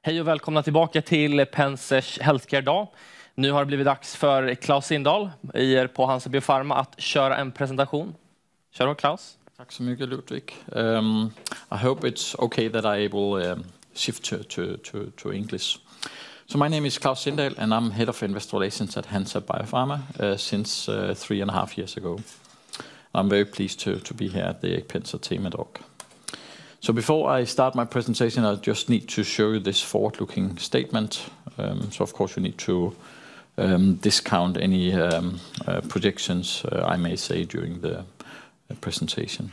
Hej och välkomna tillbaka till Pensers Healthcare-dag. Nu har det blivit dags för Claus Sindahl på Hansa Biopharma att köra en presentation. Kör då, Claus. Tack så mycket, Ludvig. I hope it's okay that I will shift to English. So my name is Claus Sindahl, and I'm Head of Investor Relations at Hansa Biopharma since 3.5 years ago. I'm very pleased to be here at the Penser Temadag. So before I start my presentation, I just need to show you this forward-looking statement. So of course you need to discount any projections I may say during the presentation.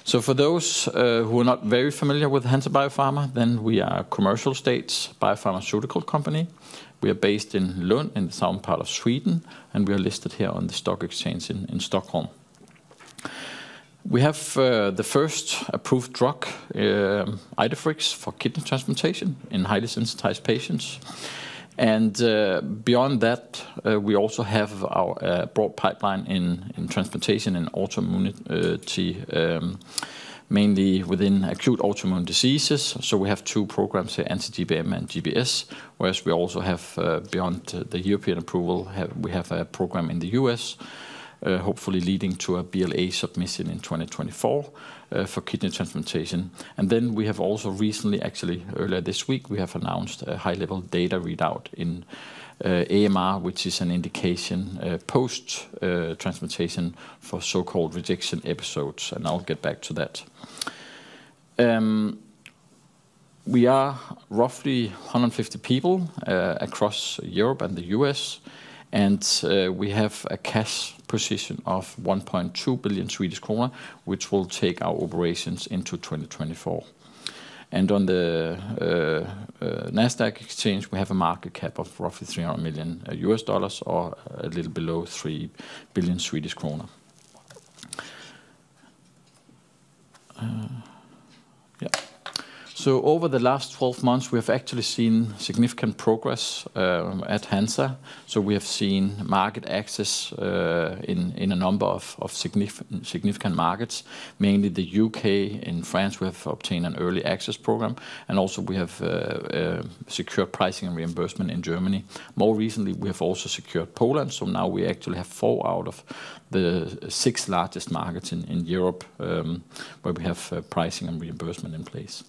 So for those who are not very familiar with Hansa Biopharma, then we are a commercial stage biopharmaceutical company. We are based in Lund in the southern part of Sweden, and we are listed here on the stock exchange in Stockholm. We have the first approved drug, Idefirix, for kidney transplantation in highly sensitized patients. And beyond that, we also have our broad pipeline in transplantation and autoimmunity, mainly within acute autoimmune diseases. So we have 2 programs here, anti-GBM and GBS, whereas we also have, beyond the European approval, we have a program in the US, hopefully leading to a BLA submission in 2024 for kidney transplantation. And then we have also recently, actually earlier this week, we have announced a high-level data readout in AMR, which is an indication post-transplantation for so-called rejection episodes, and I'll get back to that. We are roughly 150 people across Europe and the US, and we have a cash position of 1.2 billion Swedish kronor, which will take our operations into 2024. And on the Nasdaq exchange, we have a market cap of roughly $300 million or a little below 3 billion Swedish kronor. So over the last 12 months, we have actually seen significant progress at Hansa. So we have seen market access in a number of significant markets, mainly the UK. In France, we have obtained an early access program, and also we have secured pricing and reimbursement in Germany. More recently, we have also secured Poland, so now we actually have 4 out of the 6 largest markets in Europe where we have pricing and reimbursement in place.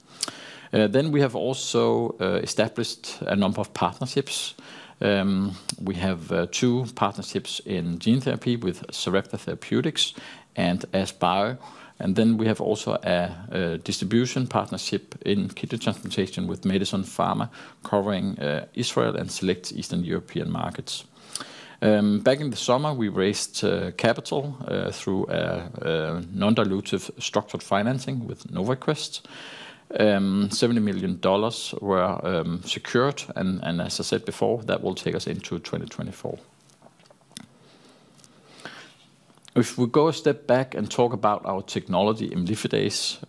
Then we have also established a number of partnerships. We have 2 partnerships in gene therapy with Sarepta Therapeutics and AskBio. And then we have also a distribution partnership in kidney transplantation with Medison Pharma, covering Israel and select Eastern European markets. Back in the summer, we raised capital through a non-dilutive structured financing with NovaQuest. $70 million were secured, and as I said before, that will take us into 2024. If we go a step back and talk about our technology, imlifidase,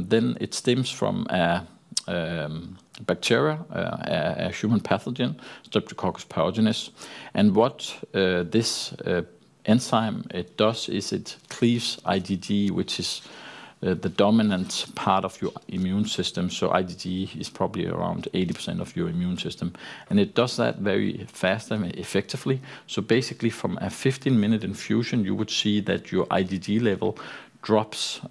then it stems from a bacteria, a human pathogen, Streptococcus pyogenes. And what this enzyme it does is it cleaves IgG, which is the dominant part of your immune system. So IgG is probably around 80% of your immune system. And it does that very fast and effectively. So basically from a 15-minute infusion, you would see that your IgG level drops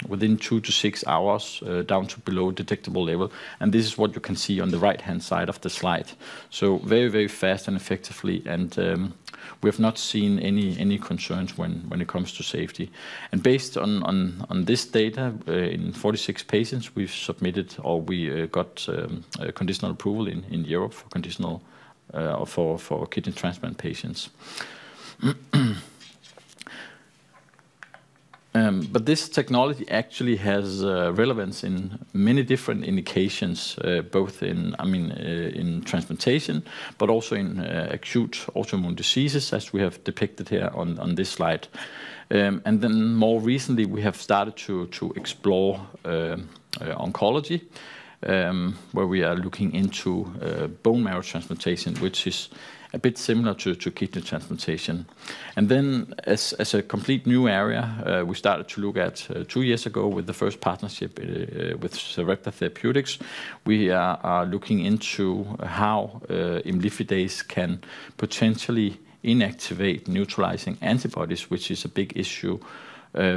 within 2 to 6 hours down to below detectable level. And this is what you can see on the right-hand side of the slide. So very, very fast and effectively. And we have not seen any concerns when it comes to safety. And based on this data, in 46 patients, we've submitted, or we got conditional approval in Europe for conditional for kidney transplant patients. But this technology actually has relevance in many different indications, both in transplantation, but also in acute autoimmune diseases, as we have depicted here on this slide. And then more recently, we have started to explore oncology, where we are looking into bone marrow transplantation, which is a bit similar to kidney transplantation. And then as a complete new area, we started to look at 2 years ago with the first partnership with Sarepta Therapeutics. We are looking into how imlifidase can potentially inactivate neutralizing antibodies, which is a big issue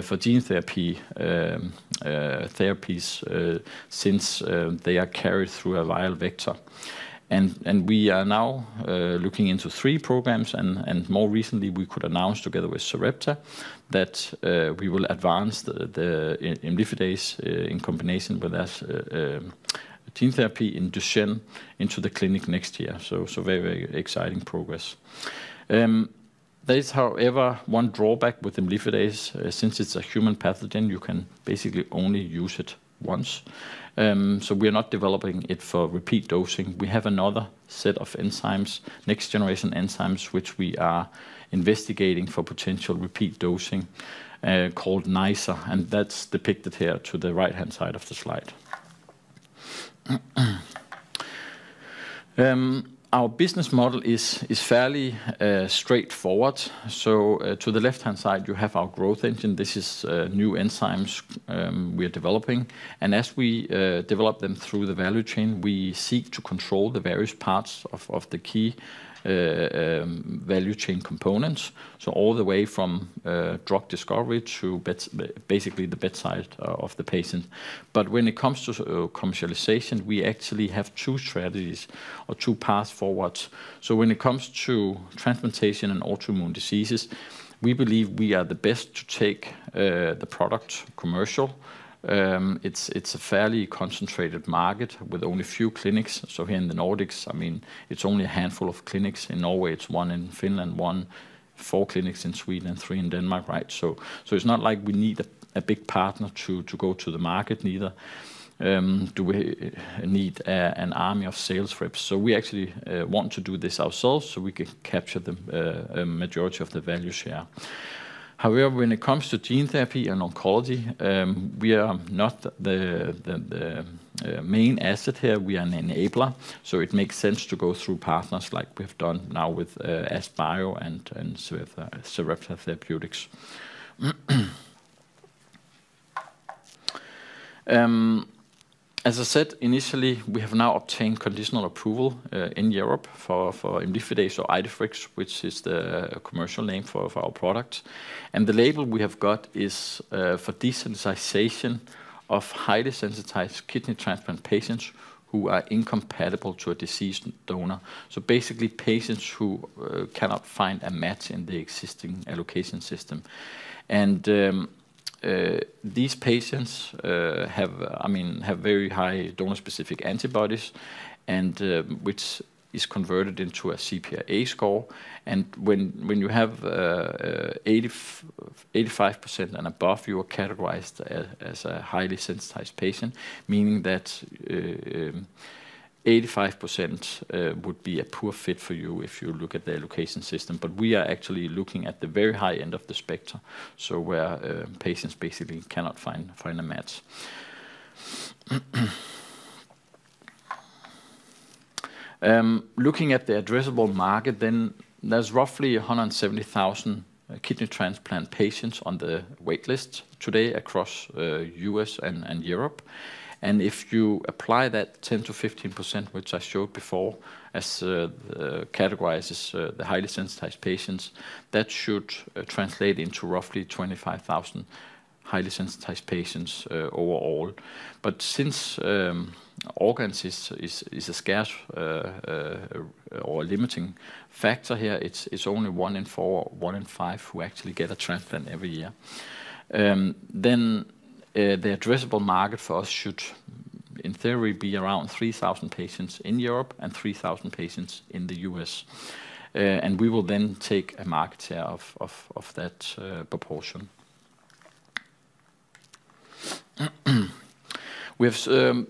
for gene therapy therapies since they are carried through a viral vector. And we are now looking into 3 programs, and more recently we could announce together with Sarepta that we will advance the imlifidase in combination with us gene therapy in Duchenne into the clinic next year. So very, very exciting progress. There is, however, one drawback with imlifidase. Since it's a human pathogen, you can basically only use it once. So we are not developing it for repeat dosing. We have another set of enzymes, next generation enzymes, which we are investigating for potential repeat dosing called NISA, and that's depicted here to the right-hand side of the slide. Our business model is fairly straightforward. So to the left-hand side, you have our growth engine. This is new enzymes we are developing. And as we develop them through the value chain, we seek to control the various parts of the key value chain components. So all the way from drug discovery to basically the bedside of the patient. But when it comes to commercialization, we actually have 2 strategies or 2 paths forward. So when it comes to transplantation and autoimmune diseases, we believe we are the best to take the product commercial. It's a fairly concentrated market with only few clinics. So here in the Nordics, I mean, it's only a handful of clinics. In Norway, it's 1 in Finland, 4 clinics in Sweden, and 3 in Denmark, right? So it's not like we need a big partner to go to the market, neither do we need an army of sales reps. So we actually want to do this ourselves so we can capture the majority of the value share. However, when it comes to gene therapy and oncology, we are not the main asset here. We are an enabler, so it makes sense to go through partners like we've done now with AskBio and Sarepta Therapeutics. As I said initially, we have now obtained conditional approval in Europe for imlifidase or Idefirix, which is the commercial name for our product. And the label we have got is for desensitization of highly sensitized kidney transplant patients who are incompatible to a deceased donor. So basically patients who cannot find a match in the existing allocation system. And these patients have very high donor-specific antibodies, and which is converted into a CPRA score. And when you have 85% and above, you are categorized as a highly sensitized patient, meaning that 85% would be a poor fit for you if you look at the allocation system. But we are actually looking at the very high end of the spectrum, so where patients basically cannot find a match. Looking at the addressable market, then there's roughly 170,000 kidney transplant patients on the wait list today across US and Europe. And if you apply that 10 to 15%, which I showed before, as categorizes the highly sensitized patients, that should translate into roughly 25,000 highly sensitized patients overall. But since organs is a scarce or limiting factor here, it's only 1 in 4, 1 in 5 who actually get a transplant every year. Then the addressable market for us should, in theory, be around 3,000 patients in Europe and 3,000 patients in the US. And we will then take a market share of that proportion. We have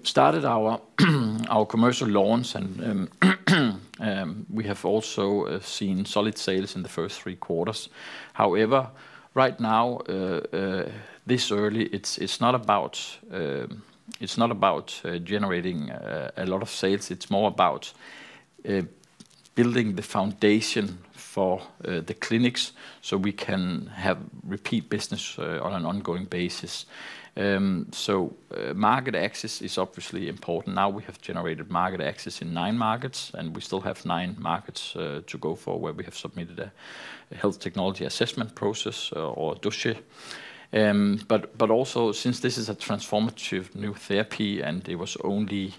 started our commercial launch, and we have also seen solid sales in the first 3 quarters. However, right now, this early, it's not about generating a lot of sales. It's more about building the foundation for the clinics so we can have repeat business on an ongoing basis. Market access is obviously important. Now we have generated market access in 9 markets, and we still have 9 markets to go for where we have submitted a health technology assessment process or dossier. But also, since this is a transformative new therapy and it was only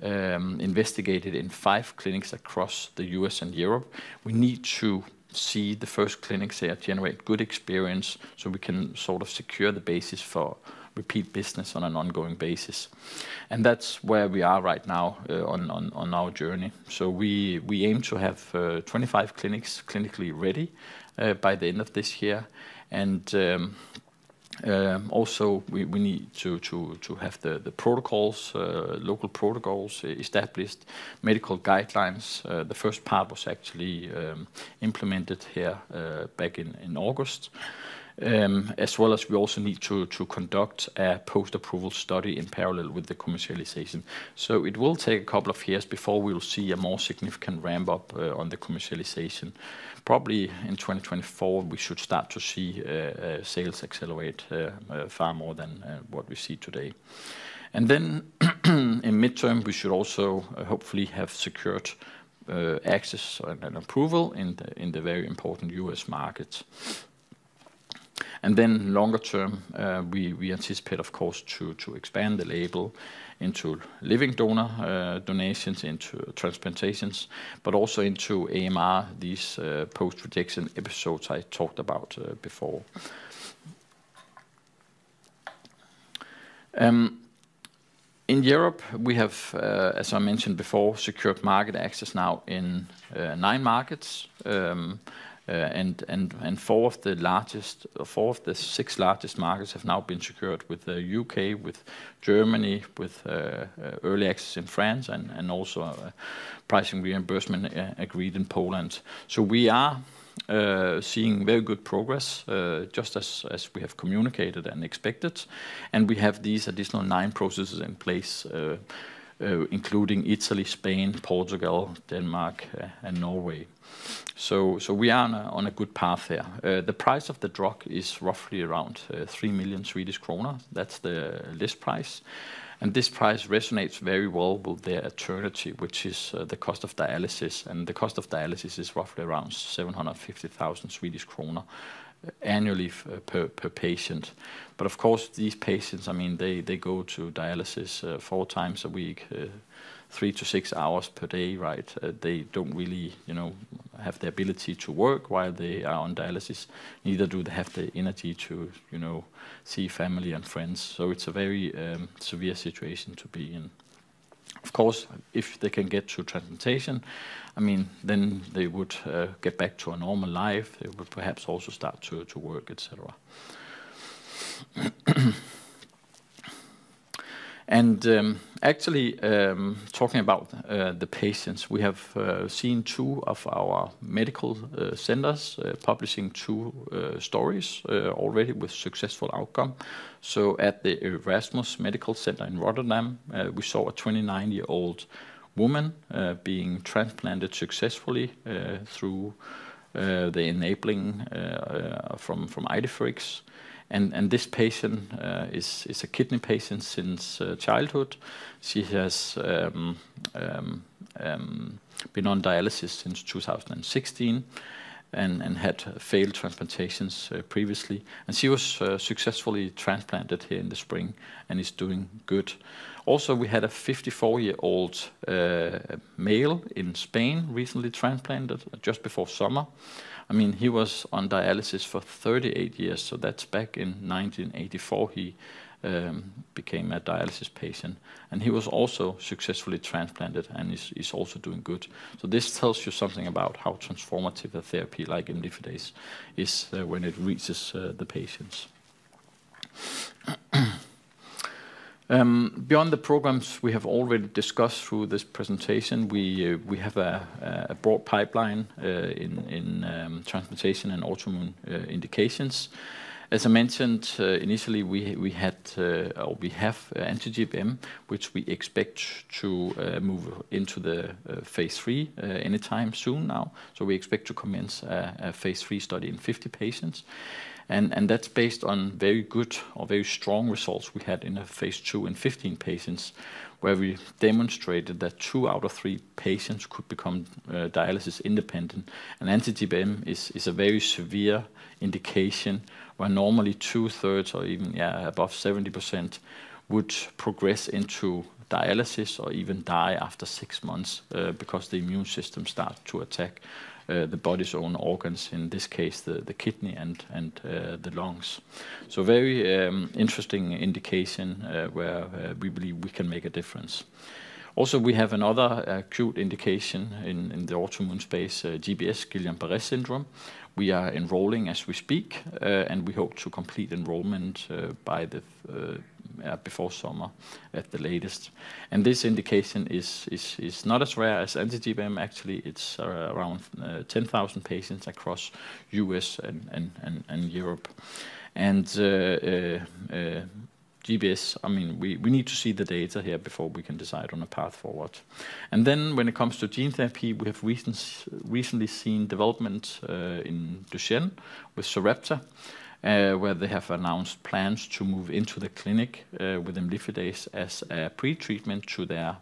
investigated in 5 clinics across the US and Europe, we need to see the first clinics here generate good experience so we can sort of secure the basis for repeat business on an ongoing basis. And that's where we are right now on our journey. So we aim to have 25 clinics clinically ready by the end of this year. And also, we need to have the protocols, local protocols established, medical guidelines. The first part was actually implemented here back in August. As well as we also need to conduct a post-approval study in parallel with the commercialization. So it will take a couple of years before we will see a more significant ramp up on the commercialization. Probably in 2024 we should start to see sales accelerate far more than what we see today. And then in midterm we should also hopefully have secured access and approval in the very important US market. And then longer term, we anticipate, of course, to expand the label into living donor donations, into transplantations, but also into AMR, these post-rejection episodes I talked about before. In Europe, we have, as I mentioned before, secured market access now in 9 markets. And 4 of the 6 largest markets have now been secured, with the UK, with Germany, with early access in France, and also pricing reimbursement agreed in Poland. So we are seeing very good progress, just as we have communicated and expected. And we have these additional 9 processes in place, including Italy, Spain, Portugal, Denmark, and Norway. So we are on a good path there. The price of the drug is roughly around 3 million Swedish kroner. That's the list price. And this price resonates very well with their alternative, which is the cost of dialysis. And the cost of dialysis is roughly around 750,000 Swedish kroner annually per patient. But of course, these patients, I mean, they go to dialysis 4 times a week, 3 to 6 hours per day, right? They don't really, have the ability to work while they are on dialysis. Neither do they have the energy to, see family and friends. So it's a very severe situation to be in. Of course, if they can get to transplantation, I mean, then they would get back to a normal life. They would perhaps also start to work, etc. And actually, talking about the patients, we have seen 2 of our medical centers publishing 2 stories already with successful outcome. So at the Erasmus Medical Center in Rotterdam, we saw a 29-year-old woman being transplanted successfully through the enabling from Idefirix. And this patient is a kidney patient since childhood. She has been on dialysis since 2016 and had failed transplantations previously. And she was successfully transplanted here in the spring and is doing good. Also, we had a 54-year-old male in Spain recently transplanted just before summer. I mean, he was on dialysis for 38 years, so that's back in 1984 he became a dialysis patient. And he was also successfully transplanted and is also doing good. So this tells you something about how transformative a therapy like imlifidase is when it reaches the patients. Beyond the programs we have already discussed through this presentation, we have a broad pipeline in transplantation and autoimmune indications. As I mentioned initially, we have anti-GBM, which we expect to move into the phase 3 anytime soon now. So we expect to commence a phase 3 study in 50 patients. And that's based on very good or very strong results we had in a phase 2 in 15 patients, where we demonstrated that 2 out of 3 patients could become dialysis independent. And anti-GBM is a very severe indication where normally 2/3 or even above 70% would progress into dialysis or even die after 6 months because the immune system starts to attack the body's own organs, in this case the kidney and the lungs. So very interesting indication where we believe we can make a difference. Also, we have another acute indication in the autoimmune space, GBS, Guillain-Barré syndrome. We are enrolling as we speak, and we hope to complete enrollment by before summer at the latest. And this indication is not as rare as anti-GBM. Actually, it's around 10,000 patients across US and Europe. And GBS, I mean, we need to see the data here before we can decide on a path forward. And then when it comes to gene therapy, we have recently seen development in Duchenne with Sarepta, where they have announced plans to move into the clinic with imlifidase as a pre-treatment to their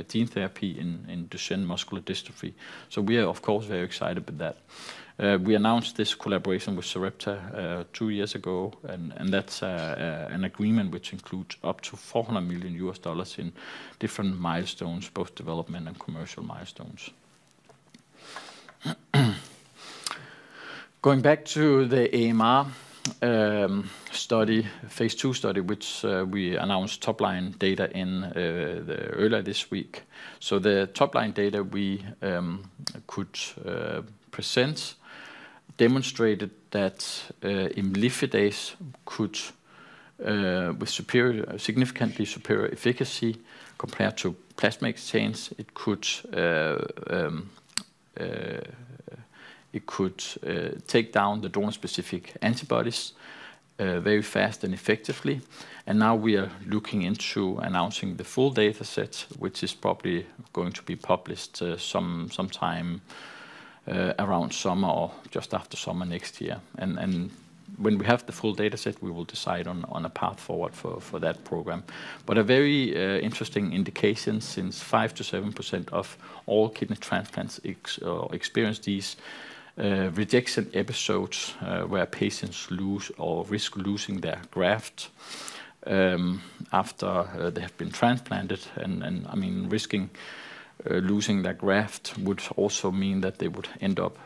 gene therapy in Duchenne muscular dystrophy. So we are, of course, very excited with that. We announced this collaboration with Sarepta 2 years ago, and that's an agreement which includes up to $400 million in different milestones, both development and commercial milestones. Going back to the AMR study, phase 2 study, which we announced top-line data in earlier this week. So the top-line data we could present demonstrated that imlifidase could, with significantly superior efficacy compared to plasma exchange, it could take down the donor-specific antibodies very fast and effectively. And now we are looking into announcing the full data set, which is probably going to be published sometime around summer or just after summer next year. And when we have the full data set, we will decide on a path forward for that program. But a very interesting indication, since 5 to 7% of all kidney transplants experience these rejection episodes where patients lose or risk losing their graft after they have been transplanted. And I mean, risking losing their graft would also mean that they would end up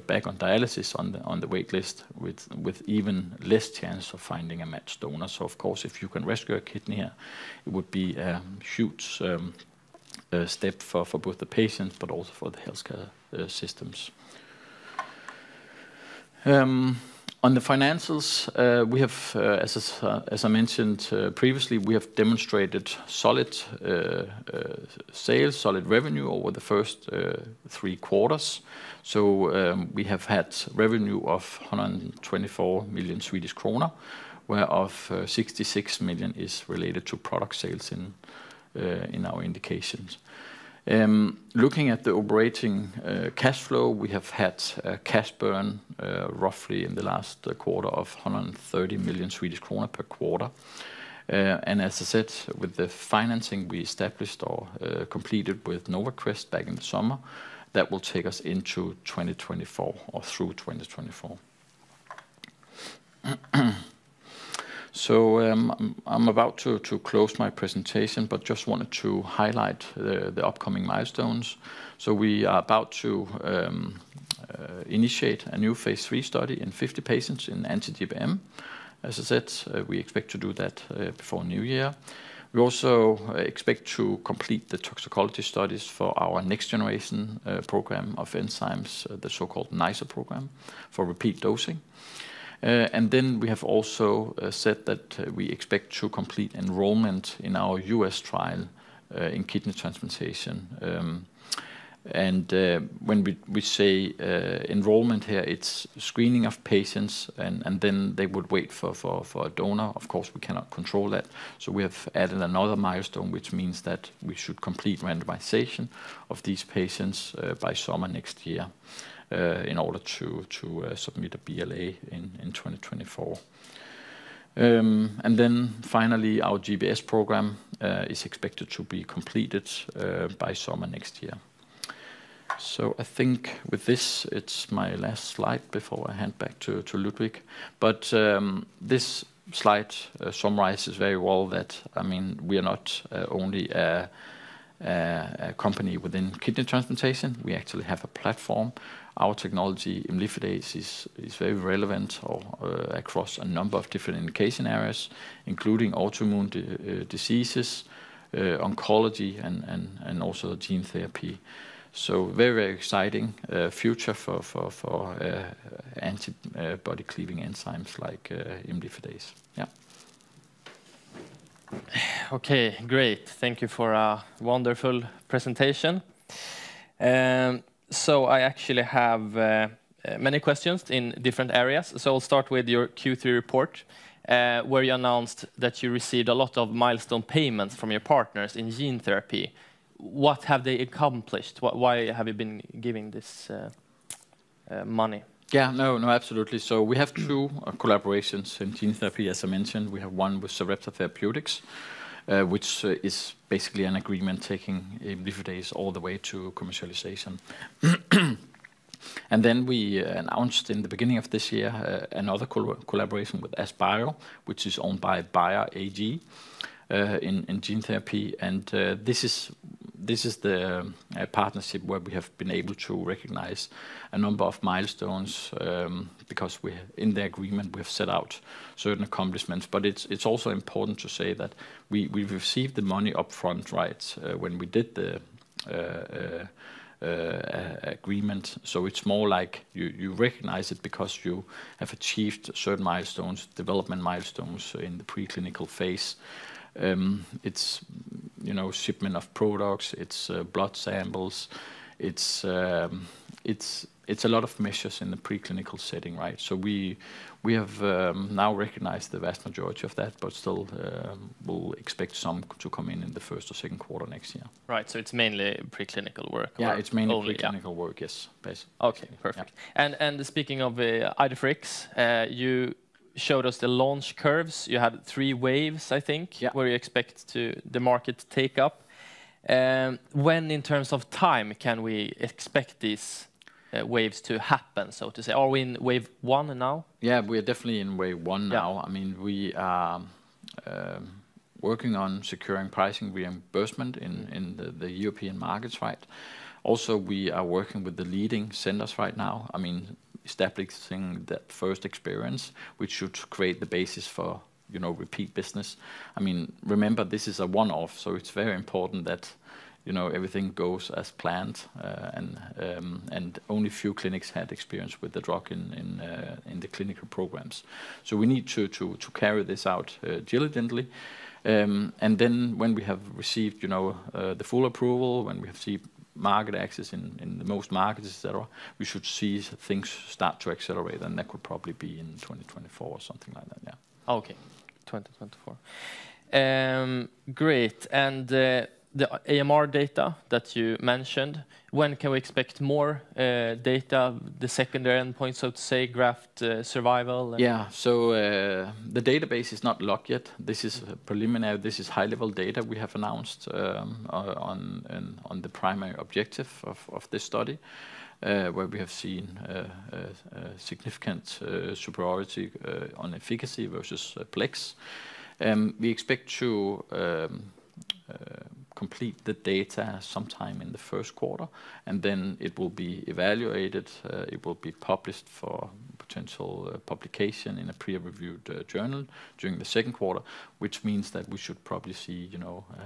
back on dialysis on the wait list with even less chance of finding a matched donor. So of course, if you can rescue a kidney here, it would be a huge step for both the patients, but also for the healthcare systems. On the financials, we have, as I mentioned previously, we have demonstrated solid sales, solid revenue over the first 3 quarters. So we have had revenue of 124 million Swedish kronor, whereof 66 million is related to product sales in our indications. Looking at the operating cash flow, we have had a cash burn roughly in the last quarter of 130 million Swedish kronor per quarter. And as I said, with the financing we established or completed with NovaQuest back in the summer, that will take us into 2024 or through 2024. So I'm about to close my presentation, but just wanted to highlight the upcoming milestones. So we are about to initiate a new phase 3 study in 50 patients in anti-GBM. As I said, we expect to do that before New Year. We also expect to complete the toxicology studies for our next generation program of enzymes, the so-called NiceR program, for repeat dosing. And then we have also said that we expect to complete enrollment in our US trial in kidney transplantation And when we say enrollment here, it's screening of patients, and then they would wait for a donor. Of course, we cannot control that. So we have added another milestone, which means that we should complete randomization of these patients by summer next year in order to submit a BLA in 2024. And then finally, our GBS program is expected to be completed by summer next year. So I think with this, it's my last slide before I hand back to Ludwig. But this slide summarizes very well that, I mean, we are not only a company within kidney transplantation. We actually have a platform. Our technology, imlifidase, is very relevant across a number of different indication areas, including autoimmune diseases, oncology, and also gene therapy. So very, very exciting future for antibody cleaving enzymes like imlifidase. Yeah. Okay, great. Thank you for a wonderful presentation. So I actually have many questions in different areas. So I'll start with your Q3 report, where you announced that you received a lot of milestone payments from your partners in gene therapy. What have they accomplished? Why have you been giving this money? Yeah, no, absolutely. So we have two collaborations in gene therapy, as I mentioned. We have one with Sarepta Therapeutics, which is basically an agreement taking imlifidase all the way to commercialization. And then we announced in the beginning of this year another collaboration with AskBio, which is owned by Bayer AG in gene therapy. And this is the partnership where we have been able to recognize a number of milestones because in the agreement we have set out certain accomplishments. But it's also important to say that we received the money upfront, right, when we did the agreement. So it's more like you recognize it because you have achieved certain milestones, development milestones in the preclinical phase. It's shipment of products, it's blood samples, it's a lot of measures in the preclinical setting, right? So we have now recognized the vast majority of that, but still we'll expect some to come in the first or second quarter next year. Right, so it's mainly preclinical work. Yeah, it's mainly preclinical work, yes. Basically. Okay, perfect. Yeah. And speaking of Idefirix, you showed us the launch curves. You had 3 waves, I think, where you expect the market to take up. When, in terms of time, can we expect these waves to happen, so to say? Are we in wave 1 now? Yeah, we're definitely in wave 1 now. Yeah. I mean, we are working on securing pricing reimbursement in the European markets, right? Also, we are working with the leading centers right now. I mean, establishing that first experience, which should create the basis for, repeat business. I mean, remember, this is a one-off, so it's very important that, everything goes as planned, and only few clinics had experience with the drug in the clinical programs. So we need to carry this out diligently. And then when we have received, the full approval, when we have seen market access in the most markets, etc., we should see things start to accelerate, and that could probably be in 2024 or something like that. Yeah. Okay, 2024. Great. And the AMR data that you mentioned, when can we expect more data, the secondary endpoints, so to say, graft survival? Yeah, so the database is not locked yet. This is preliminary. This is high-level data we have announced on the primary objective of this study, where we have seen significant superiority on efficacy versus Plex. We expect to complete the data sometime in the first quarter, and then it will be evaluated. It will be published for potential publication in a peer-reviewed journal during the second quarter, which means that we should probably see,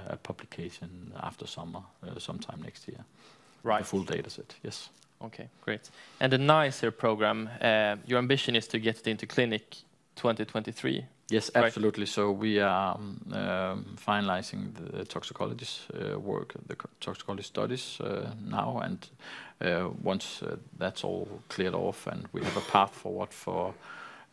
a publication after summer, sometime next year. Right. The full data set, yes. Okay, great. And the NICER program, your ambition is to get it into clinic 2023? Yes, absolutely. Right? So we are finalizing the toxicology work, the toxicology studies now, and once that's all cleared off and we have a path forward for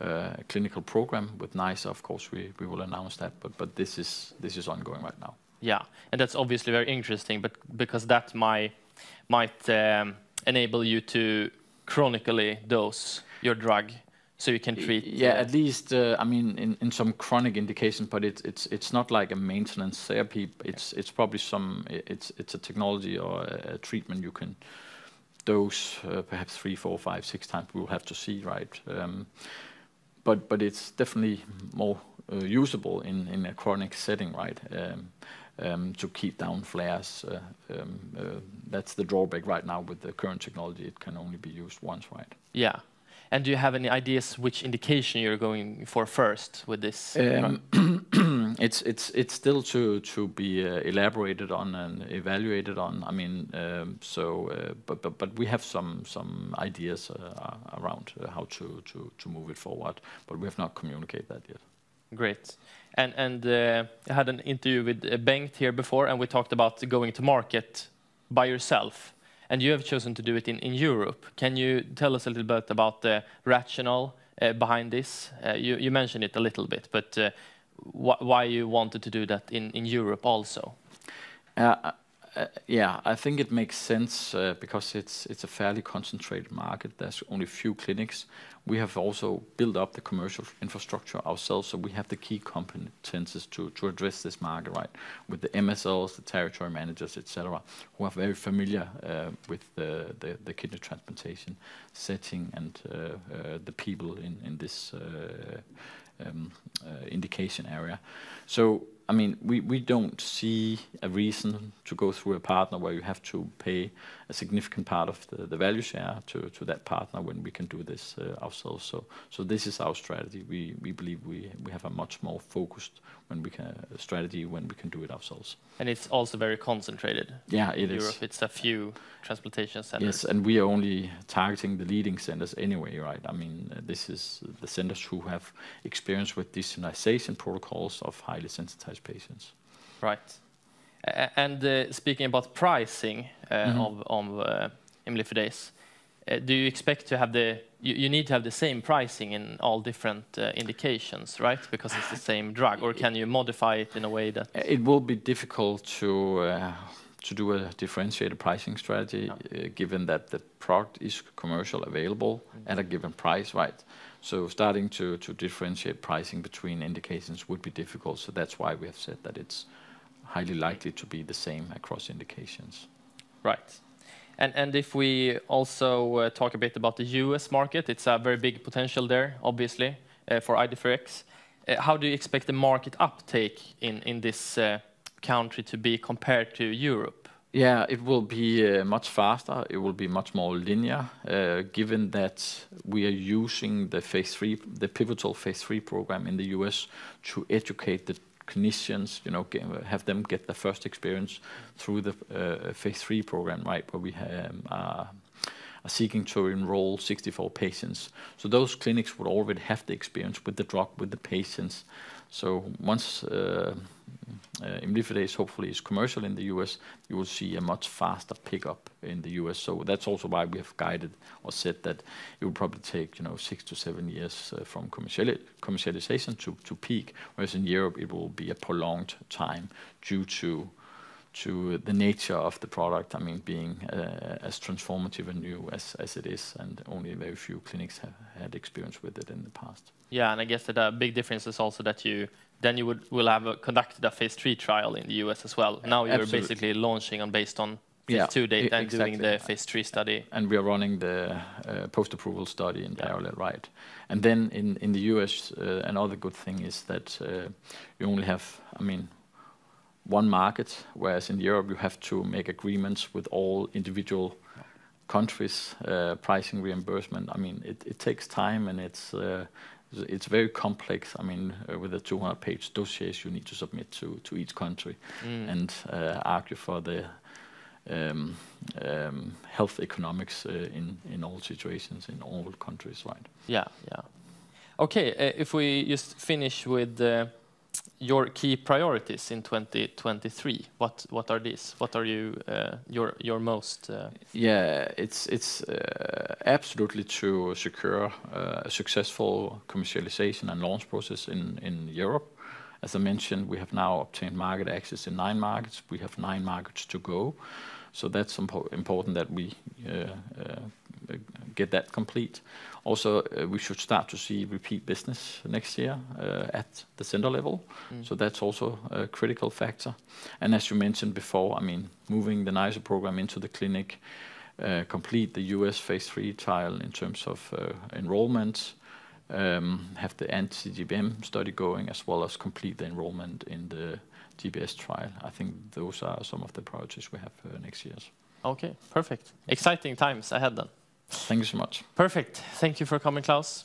a clinical program with NICE, of course we will announce that. But this is ongoing right now. Yeah, and that's obviously very interesting, but because that might enable you to chronically dose your drug, so you can treat. Yeah, at least I mean in some chronic indications, but it's not like a maintenance therapy. It's probably it's a technology or a treatment you can dose perhaps 3, 4, 5, 6 times. We'll have to see, right? But it's definitely more usable in a chronic setting, right? To keep down flares. That's the drawback right now with the current technology. It can only be used once, right? Yeah. And do you have any ideas which indication you're going for first with this? It's still to be elaborated on and evaluated on. I mean, but we have some ideas around how to move it forward, but we have not communicated that yet. Great. And I had an interview with Bengt here before, and we talked about going to market by yourself. And you have chosen to do it in Europe. Can you tell us a little bit about the rationale behind this? You mentioned it a little bit, but why you wanted to do that in Europe also? Yeah, I think it makes sense because it's a fairly concentrated market. There's only a few clinics. We have also built up the commercial infrastructure ourselves, so we have the key competences to address this market, right? With the MSLs, the territory managers, etc., who are very familiar with the kidney transplantation setting and the people in this indication area. So, I mean, we don't see a reason to go through a partner where you have to pay a significant part of the value share to that partner when we can do this ourselves. So this is our strategy. We believe we have a much more focused strategy when we can do it ourselves. And it's also very concentrated. Yeah, it is. Europe, it's a few transplantation centers. Yes, and we are only targeting the leading centers anyway, right? I mean, this is the centers who have experience with desalinization protocols of highly sensitized patients. Right. And speaking about pricing of imlifidase, do you expect to have you need to have the same pricing in all different indications, right? Because it's the same drug, or can you modify it in a way that... It will be difficult to do a differentiated pricing strategy, given that the product is commercial available at a given price, right? So starting to differentiate pricing between indications would be difficult. So that's why we have said that it's highly likely to be the same across indications. Right. And if we also talk a bit about the US market, it's a very big potential there, obviously, for IDEFIRIX. How do you expect the market uptake in this country to be compared to Europe? Yeah, it will be much faster. It will be much more linear, given that we are using the pivotal phase 3 program in the US to educate the clinicians, have them get the first experience through the phase 3 program, right, where we are seeking to enroll 64 patients. So those clinics would already have the experience with the drug, with the patients. So once imlifidase hopefully is commercial in the US, you will see a much faster pickup in the US. So that's also why we have guided or said that it will probably take 6 to 7 years from commercialization to peak, whereas in Europe it will be a prolonged time due to the nature of the product. I mean, being as transformative and new as it is, and only very few clinics have had experience with it in the past. Yeah, and I guess that a big difference is also that you will have conducted a phase 3 trial in the US as well. Now you're basically launching based on phase 2 data and doing the phase 3 study. And we are running the post-approval study in parallel, right? And then in the US, another good thing is that you only have, one market, whereas in Europe you have to make agreements with all individual countries, pricing, reimbursement. I mean, it takes time, and it's very complex. I mean, with the 200-page dossiers you need to submit to each country and argue for the health economics in all situations, in all countries, right? Yeah. Okay, if we just finish with your key priorities in 2023, what are these? What are your most? Yeah, it's absolutely to secure a successful commercialization and launch process in Europe. As I mentioned, we have now obtained market access in 9 markets. We have 9 markets to go, so that's important that we get that complete. Also, we should start to see repeat business next year at the center level. So that's also a critical factor. And as you mentioned before, I mean, moving the NICE program into the clinic, complete the US phase 3 trial in terms of enrollment, have the anti-GBM study going, as well as complete the enrollment in the GBS trial. I think those are some of the priorities we have next year. Okay, perfect. Exciting times ahead then. Thank you so much. Perfect. Thank you for coming, Klaus.